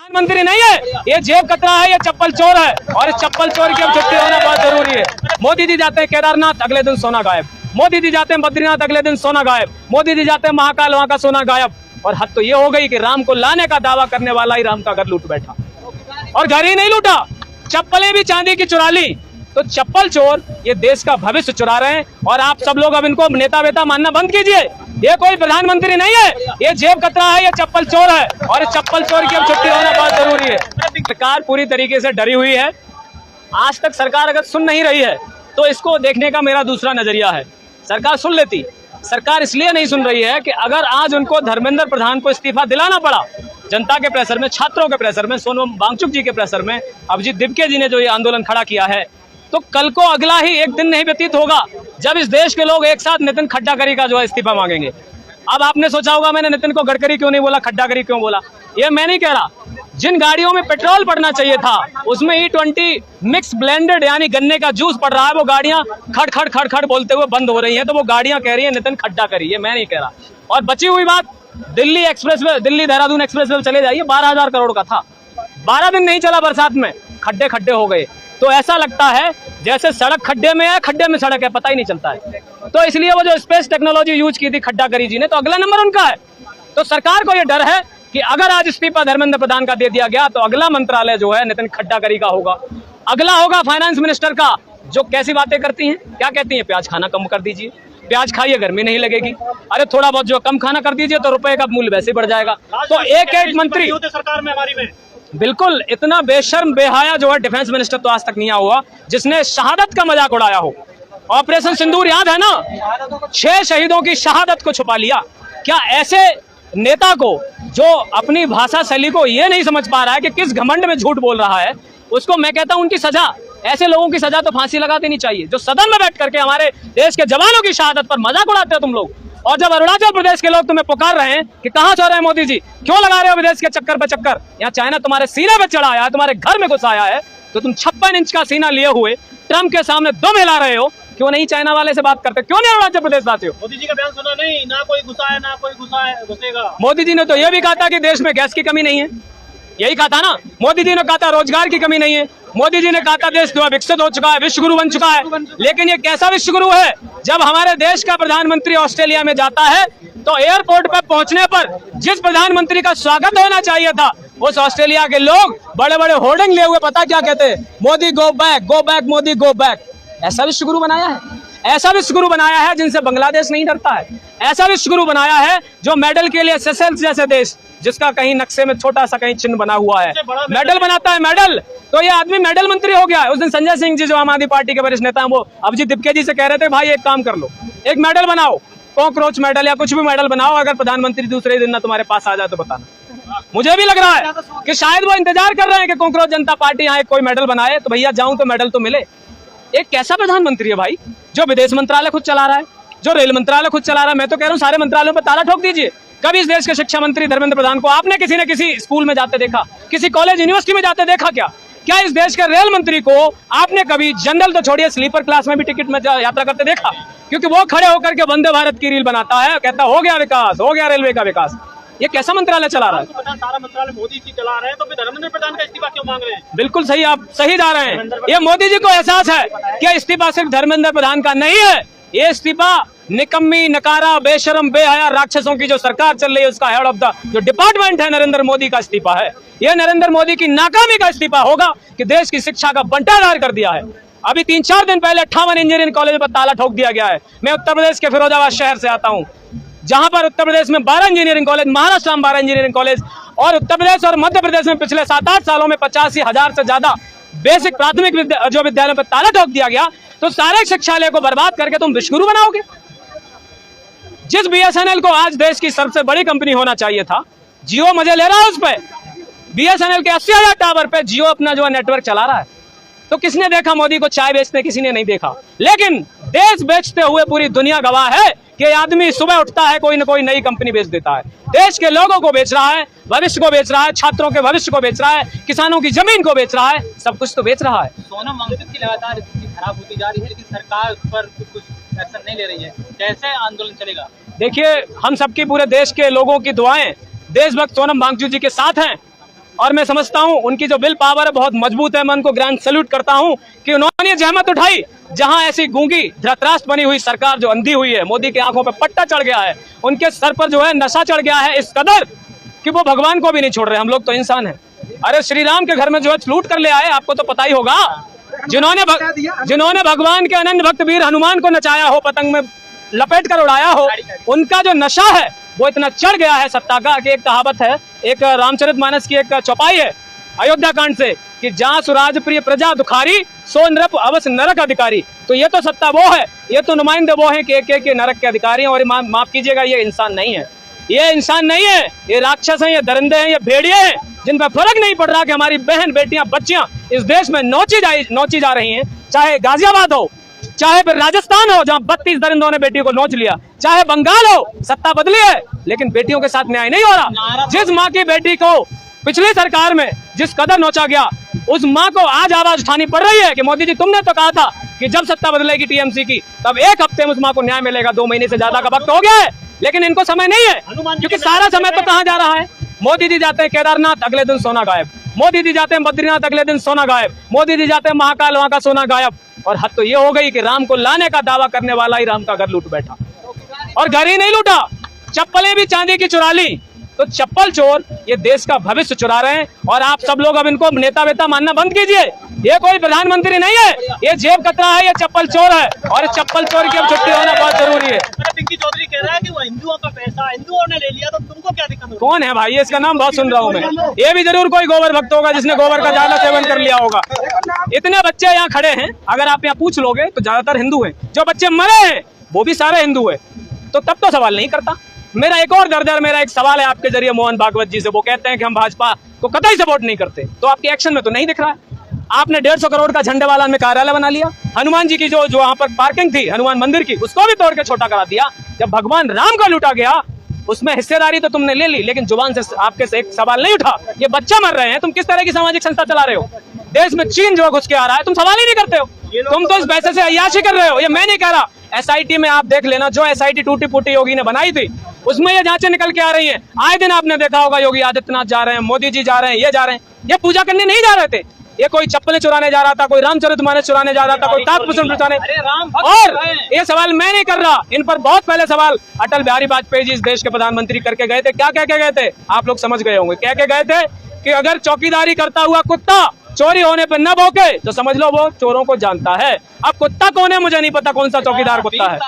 प्रधानमंत्री नहीं है, ये जेब कतरा है, ये चप्पल चोर है और इस चप्पल चोर की अब छुट्टी होना बहुत जरूरी है। मोदी जी जाते हैं केदारनाथ, अगले दिन सोना गायब। मोदी जी जाते हैं बद्रीनाथ, अगले दिन सोना गायब। मोदी जी जाते हैं महाकाल, वहां का सोना गायब। और हद तो ये हो गई कि राम को लाने का दावा करने वाला ही राम का घर लूट बैठा, और घर ही नहीं लूटा, चप्पलें भी चांदी की चुरा ली। तो चप्पल चोर ये देश का भविष्य चुरा रहे हैं और आप सब लोग अब इनको नेता वेता मानना बंद कीजिए। ये कोई प्रधानमंत्री नहीं है, ये जेब कतरा है, ये चप्पल चोर है और इस चप्पल चोर की अब छुट्टी होना बहुत जरूरी है। सरकार पूरी तरीके से डरी हुई है। आज तक सरकार अगर सुन नहीं रही है तो इसको देखने का मेरा दूसरा नजरिया है। सरकार सुन लेती, सरकार इसलिए नहीं सुन रही है कि अगर आज उनको धर्मेंद्र प्रधान को इस्तीफा दिलाना पड़ा, जनता के प्रेशर में, छात्रों के प्रेशर में, सोनम वांगचुक जी के प्रेशर में, अभिजीत दिपके जी ने जो ये आंदोलन खड़ा किया है, तो कल को अगला ही एक दिन नहीं व्यतीत होगा जब इस देश के लोग एक साथ नितिन खड्डाकरी का जो है इस्तीफा मांगेंगे। अब आपने सोचा होगा मैंने नितिन को गडकरी क्यों नहीं बोला, खड्डाकरी क्यों बोला। ये मैं नहीं कह रहा, जिन गाड़ियों में पेट्रोल पड़ना चाहिए था उसमें E20 मिक्स ब्लेंडेड यानी गन्ने का जूस पड़ रहा है, वो गाड़ियां खड़ खड़ खड़ खड़ बोलते हुए बंद हो रही हैं, तो वो गाड़ियां कह रही है नितिन खड्डाकरी, ये मैं नहीं कह रहा। और बची हुई बात, दिल्ली एक्सप्रेसवे, दिल्ली देहरादून एक्सप्रेसवे चले जाइए, 12,000 करोड़ का था, 12 दिन नहीं चला, बरसात में खड्डे खड्डे हो गए। तो ऐसा लगता है जैसे सड़क खड्डे में है, खड्डे में सड़क है, पता ही नहीं चलता है। तो इसलिए वो जो स्पेस टेक्नोलॉजी यूज की थी खड्डाकरी जी ने, तो अगला नंबर उनका है। तो सरकार को ये डर है कि अगर आज इस्तीफा धर्मेंद्र प्रधान का दे दिया गया तो अगला मंत्रालय जो है नितिन खड्डाकरी का होगा, अगला होगा फाइनेंस मिनिस्टर का, जो कैसी बातें करती हैं, क्या कहती हैं, प्याज खाना कम कर दीजिए, प्याज खाइए गर्मी नहीं लगेगी, अरे थोड़ा बहुत जो कम खाना कर दीजिए तो रुपए का मूल्य वैसे बढ़ जाएगा। तो एक एक मंत्री सरकार में हमारी में बिल्कुल इतना बेशर्म बेहाया जो है डिफेंस मिनिस्टर तो आज तक नहीं हुआ जिसने शहादत का मजाक उड़ाया हो। ऑपरेशन सिंदूर याद है ना, 6 शहीदों की शहादत को छुपा लिया। क्या ऐसे नेता को जो अपनी भाषा शैली को ये नहीं समझ पा रहा है कि किस घमंड में झूठ बोल रहा है, उसको मैं कहता हूं उनकी सजा, ऐसे लोगों की सजा तो फांसी लगा देनी चाहिए, जो सदन में बैठ करके हमारे देश के जवानों की शहादत पर मजाक उड़ाते हो तुम लोग। और जब अरुणाचल प्रदेश के लोग तुम्हें पुकार रहे हैं कि कहां जा रहे हैं मोदी जी, क्यों लगा रहे हो विदेश के चक्कर पे चक्कर, यहाँ चाइना तुम्हारे सीने पे चढ़ा आया है, तुम्हारे घर में घुस आया है, तो तुम 56 इंच का सीना लिए हुए ट्रम्प के सामने दम हिला रहे हो, क्यों नहीं चाइना वाले से बात करते, क्यों नहीं अरुणाचल प्रदेश जाते हो। मोदी जी का बयान सुना नहीं, ना कोई घुसा है, ना कोई घुसेगा। मोदी जी ने तो यह भी कहा था कि देश में गैस की कमी नहीं है, यही कहा था ना। मोदी जी ने कहा था रोजगार की कमी नहीं है, मोदी जी ने कहा था देश विकसित हो चुका है, विश्वगुरु बन चुका है। लेकिन ये कैसा विश्वगुरु है, जब हमारे देश का प्रधानमंत्री ऑस्ट्रेलिया में जाता है तो एयरपोर्ट पर पहुंचने पर जिस प्रधानमंत्री का स्वागत होना चाहिए था, उस ऑस्ट्रेलिया के लोग बड़े बड़े होर्डिंग लिए हुए पता क्या कहते हैं, Modi go back Modi go back. ऐसा विश्वगुरु बनाया है, ऐसा विश्वगुरु बनाया है जिनसे बांग्लादेश नहीं डरता है, ऐसा विश्वगुरु बनाया है जो मेडल के लिए सेशेल्स जैसे देश, जिसका कहीं नक्शे में छोटा सा कहीं चिन्ह बना हुआ है, मेडल बनाता है मेडल, तो ये आदमी मेडल मंत्री हो गया है। उस दिन संजय सिंह जी जो आम आदमी पार्टी के वरिष्ठ नेता हैं, वो अभिजीत दिपके जी से कह रहे थे भाई एक काम कर लो, एक मेडल बनाओ, कॉकरोच मेडल या कुछ भी मेडल बनाओ, अगर प्रधानमंत्री दूसरे दिन ना तुम्हारे पास आ जाए तो बताना। मुझे भी लग रहा है कि शायद वो इंतजार कर रहे हैं कि कॉकरोच जनता पार्टी यहाँ कोई मेडल बनाए तो भैया जाऊं तो मेडल तो मिले। एक कैसा प्रधानमंत्री है भाई, जो विदेश मंत्रालय खुद चला रहा है, जो रेल मंत्रालय खुद चला रहा है। मैं तो कह रहा हूँ सारे मंत्रालयों पर ताला ठोक दीजिए। कभी इस देश के शिक्षा मंत्री धर्मेंद्र प्रधान को आपने किसी न किसी स्कूल में जाते देखा, किसी कॉलेज यूनिवर्सिटी में जाते देखा क्या? क्या इस देश के रेल मंत्री को आपने कभी जनरल तो छोड़िए स्लीपर क्लास में भी टिकट में यात्रा करते देखा? क्योंकि वो खड़े होकर के वंदे भारत की रील बनाता है, कहता हो गया विकास, हो गया रेलवे का विकास। ये कैसा मंत्रालय चला रहा है? सारा मंत्रालय मोदी जी चला रहे हैं, तो फिर धर्मेंद्र प्रधान का इस्तीफा क्यों मांग रहे हैं? बिल्कुल सही, आप सही जा रहे हैं। ये मोदी जी को एहसास है कि इस्तीफा सिर्फ धर्मेंद्र प्रधान का नहीं है, ये इस्तीफा निकम्मी नकारा बेशरम बेहया राक्षसों की जो सरकार चल रही है उसका हेड ऑफ द जो डिपार्टमेंट है नरेंद्र मोदी का इस्तीफा है। यह नरेंद्र मोदी की नाकामी का इस्तीफा होगा कि देश की शिक्षा का बंटाधार कर दिया है। अभी 3-4 दिन पहले 58 इंजीनियरिंग कॉलेज पर ताला ठोक दिया गया है। मैं उत्तर प्रदेश के फिरोजाबाद शहर से आता हूँ, जहां पर उत्तर प्रदेश में 12 इंजीनियरिंग कॉलेज, महाराष्ट्र में 12 इंजीनियरिंग कॉलेज, और उत्तर प्रदेश और मध्य प्रदेश में पिछले 7-8 सालों में 85,000 से ज्यादा बेसिक प्राथमिक जो विद्यालयों पर ताला ठोक दिया गया। तो सारे शिक्षालय को बर्बाद करके तुम विश्वगुरु बनाओगे? जिस BSNL को आज देश की सबसे बड़ी कंपनी होना चाहिए था, जियो मजे ले रहा है उस पर। BSNL के 80,000 टावर पे जियो अपना जो नेटवर्क चला रहा है। तो किसने देखा मोदी को चाय बेचते? किसी ने नहीं देखा। लेकिन देश बेचते हुए पूरी दुनिया गवाह है कि आदमी सुबह उठता है कोई न कोई नई कंपनी बेच देता है। देश के लोगों को बेच रहा है, भविष्य को बेच रहा है, छात्रों के भविष्य को बेच रहा है, किसानों की जमीन को बेच रहा है, सब कुछ तो बेच रहा है। सोनम वांगचुक की लगातार स्थिति खराब होती जा रही है, लेकिन सरकार उस पर कुछ एक्शन नहीं ले रही है। कैसे आंदोलन चलेगा? देखिए, हम सबकी पूरे देश के लोगों की दुआएं देशभक्त सोनम वांगचुक जी के साथ हैं। और मैं समझता हूं उनकी जो विल पावर है बहुत मजबूत है। मैं उनको ग्रैंड सैल्यूट करता हूं कि उन्होंने जहमत उठाई जहां ऐसी गूंगी धृतराष्ट्र बनी हुई सरकार जो अंधी हुई है, मोदी की आंखों पे पट्टा चढ़ गया है, उनके सर पर जो है नशा चढ़ गया है इस कदर कि वो भगवान को भी नहीं छोड़ रहे। हम लोग तो इंसान हैं। अरे श्री राम के घर में जो है लूट कर ले आए, आपको तो पता ही होगा। जिन्होंने भगवान के अनन्य भक्त वीर हनुमान को नचाया हो, पतंग में लपेट कर उड़ाया हो, उनका जो नशा है वो इतना चढ़ गया है सत्ता का कि एक कहावत है, एक रामचरितमानस की एक चौपाई है अयोध्या कांड से कि जहां सुराज प्रिय प्रजा दुखारी, सो नृप अवश्य नरक अधिकारी। तो ये तो सत्ता वो है, ये तो नुमाइंदे वो हैं कि एक नरक के अधिकारी हैं। और माफ कीजिएगा, ये इंसान नहीं है, ये इंसान नहीं है, ये राक्षस हैं, ये दरिंदे हैं, ये भेड़िए हैं, जिन पर फर्क नहीं पड़ रहा कि हमारी बहन बेटियां बच्चियां इस देश में नोची जा रही हैं। चाहे गाजियाबाद हो, चाहे फिर राजस्थान हो जहां 32 दरिंदों ने बेटियों को नोच लिया, चाहे बंगाल हो, सत्ता बदली है लेकिन बेटियों के साथ न्याय नहीं हो रहा। जिस माँ की बेटी को पिछली सरकार में जिस कदर नोचा गया, उस माँ को आज आवाज उठानी पड़ रही है कि मोदी जी तुमने तो कहा था कि जब सत्ता बदलेगी टीएमसी की तब एक हफ्ते में उस माँ को न्याय मिलेगा। 2 महीने से ज्यादा का वक्त हो गया है लेकिन इनको समय नहीं है, क्योंकि सारा समय तो कहाँ जा रहा है। मोदी जी जाते हैं केदारनाथ, अगले दिन सोना गायब। मोदी जी जाते हैं बद्रीनाथ, अगले दिन सोना गायब। मोदी जी जाते हैं महाकाल, वहां का सोना गायब। और हद तो ये हो गई कि राम को लाने का दावा करने वाला ही राम का घर लूट बैठा, और घर ही नहीं लूटा, चप्पलें भी चांदी की चुरा ली। तो चप्पल चोर ये देश का भविष्य चुरा रहे हैं। और आप सब लोग अब इनको नेता वेता मानना बंद कीजिए। ये कोई प्रधानमंत्री नहीं है, ये जेब कतरा है, ये चप्पल चोर है। और इस चप्पल चोर की अब छुट्टी होना बहुत जरूरी है। पिंकी चौधरी कह रहा है कि वो हिंदुओं का पैसा हिंदुओं ने ले लिया, तो तुमको क्या दिक्कत है? कौन है भाई ये? इसका नाम बहुत सुन रहा हूँ मैं। ये भी जरूर कोई गोबर भक्त होगा जिसने गोबर का ज्यादा सेवन कर लिया होगा। इतने बच्चे यहाँ खड़े हैं, अगर आप यहाँ पूछ लोगे तो ज्यादातर हिंदू हैं। जो बच्चे मरे हैं वो भी सारे हिंदू हैं, तो तब तो सवाल नहीं करता। मेरा एक और दर्द है, मेरा एक सवाल है आपके जरिए मोहन भागवत जी से। वो कहते हैं कि हम भाजपा को कतई सपोर्ट नहीं करते, तो आपके एक्शन में तो नहीं दिख रहा है। आपने 150 करोड़ का झंडे वाला में कार्यालय बना लिया। हनुमान जी की जो वहां पर पार्किंग थी हनुमान मंदिर की, उसको भी तोड़ के छोटा करा दिया। जब भगवान राम का लूटा गया उसमें हिस्सेदारी तो तुमने ले ली, लेकिन जुबान से आपके से एक सवाल नहीं उठा। ये बच्चे मर रहे हैं, तुम किस तरह की सामाजिक संस्था चला रहे हो? देश में चीन जो घुस के आ रहा है, तुम सवाल ही नहीं करते हो। तुम तो इस पैसे से अय्याशी कर रहे हो। ये मैं नहीं कह रहा, एसआईटी में आप देख लेना, जो एसआईटी टूटी फूटी योगी ने बनाई थी उसमें ये जांचें निकल के आ रही हैं। आए दिन आपने देखा होगा योगी आदित्यनाथ जा रहे हैं, मोदी जी जा रहे हैं, ये जा रहे हैं। ये पूजा करने नहीं जा रहे थे, ये कोई चप्पलें चुराने जा रहा था, कोई रामचरितमानस चुराने जा रहा था, कोई ताज पुष्प चुराने। और ये सवाल मैं नहीं कर रहा, इन पर बहुत पहले सवाल अटल बिहारी वाजपेयी जी इस देश के प्रधानमंत्री करके गए थे। क्या कह के गए थे? आप लोग समझ गए होंगे। कह के गए थे कि अगर चौकीदारी करता हुआ कुत्ता चोरी होने पर न भौंके तो समझ लो वो चोरों को जानता है। अब कुत्ता कौन है मुझे नहीं पता, कौन सा चौकीदार कुत्ता है।